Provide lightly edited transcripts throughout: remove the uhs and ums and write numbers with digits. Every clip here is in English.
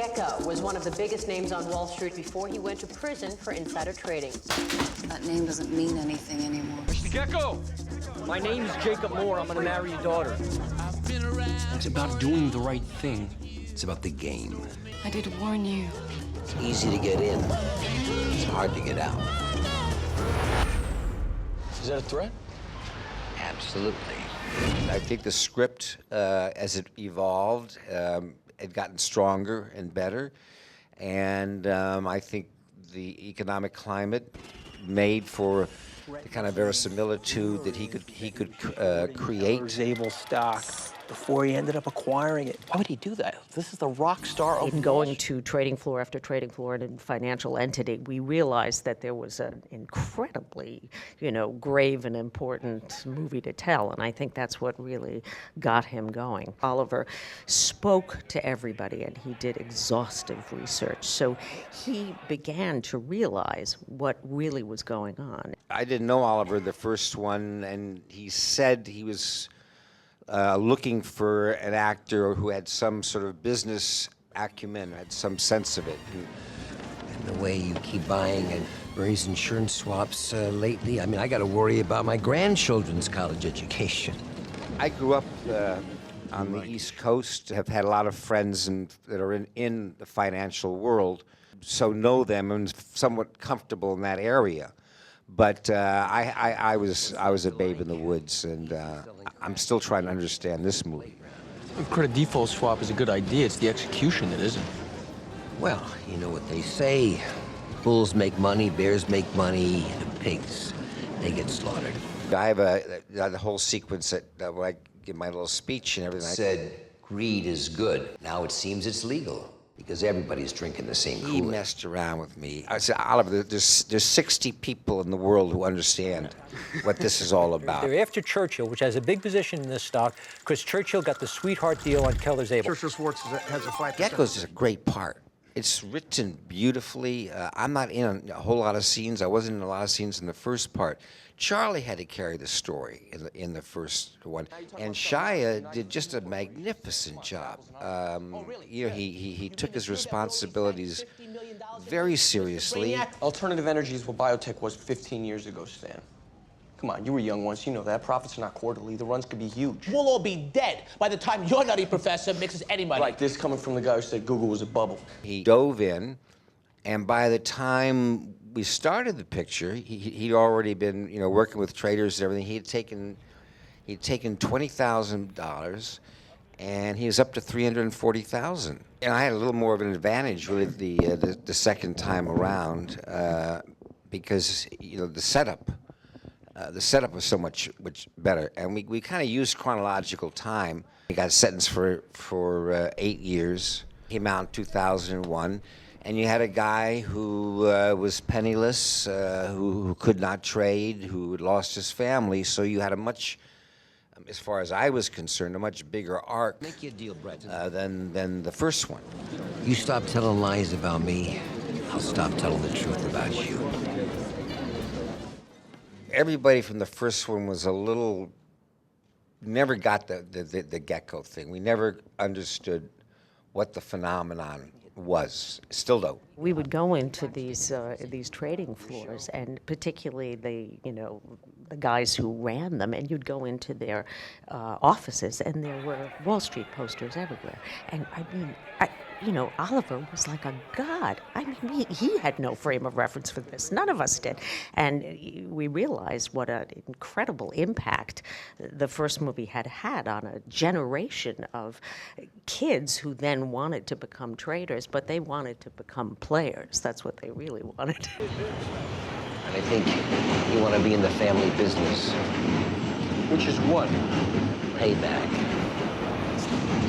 Gecko was one of the biggest names on Wall Street before he went to prison for insider trading. That name doesn't mean anything anymore. Mr. Gecko! My name's Jacob Moore. I'm gonna marry your daughter. It's about doing the right thing. It's about the game. I did warn you. It's easy to get in. It's hard to get out. Is that a threat? Absolutely. I think the script, as it evolved, had gotten stronger and better. And I think the economic climate made for the kind of verisimilitude that he could create. Zabel stock before he ended up acquiring it. Why would he do that? This is the rock star of In going to trading floor after trading floor and financial entity, we realized that there was an incredibly, grave and important movie to tell, and I think that's what really got him going. Oliver spoke to everybody, and he did exhaustive research, so he began to realize what really was going on. I didn't know Oliver the first one, and he said he was looking for an actor who had some sort of business acumen, had some sense of it. And the way you keep buying and various insurance swaps lately, I mean, I got to worry about my grandchildren's college education. I grew up on the East Coast, have had a lot of friends that are in the financial world, so know them and somewhat comfortable in that area. But I was a babe in the woods, and I'm still trying to understand this movie. A credit default swap is a good idea. It's the execution that isn't. Well, you know what they say. Bulls make money, bears make money, and pigs, they get slaughtered. I have the whole sequence that when I give my little speech and everything. Said greed is good. Now it seems it's legal because everybody's drinking the same Kool-Aid. He messed around with me. I said, Oliver, there's 60 people in the world who understand what this is all about. They're after Churchill, which has a big position in this stock, because Churchill got the sweetheart deal on Keller Zabel. Churchill Schwartz has a 5%. Gecko's is a great part. It's written beautifully. I'm not in a whole lot of scenes. I wasn't in a lot of scenes in the first part. Charlie had to carry the story in the first one, and Shia did just a magnificent job. He took his responsibilities very seriously. Alternative energy is what biotech was 15 years ago, Stan. Come on, you were young once. You know that. Profits are not quarterly. The runs could be huge. We'll all be dead by the time your nutty professor mixes any money. Right, this coming from the guy who said Google was a bubble. He dove in, and by the time we started the picture, he'd already been, working with traders and everything. He'd taken $20,000, and he was up to $340,000. And I had a little more of an advantage, really, the second time around, because the setup was so much better, and we kind of used chronological time. He got sentenced for 8 years. He came out in 2001. And you had a guy who was penniless, who could not trade, who had lost his family. So you had a much, as far as I was concerned, a much bigger arc Make your deal, Brett. than the first one. You stop telling lies about me, I'll stop telling the truth about you. Everybody from the first one was never got the Gecko thing. We never understood what the phenomenon was. Still don't. We would go into these trading floors, and particularly the guys who ran them, and you'd go into their offices, and there were Wall Street posters everywhere. And I mean, Oliver was like a god. I mean, he had no frame of reference for this. None of us did. And we realized what an incredible impact the first movie had had on a generation of kids who then wanted to become traders, but they wanted to become players. That's what they really wanted. And I think you want to be in the family business. Which is what? Payback.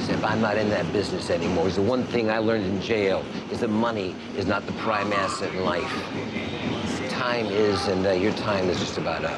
If I'm not in that business anymore, because the one thing I learned in jail is that money is not the prime asset in life. Time is, and your time is just about up.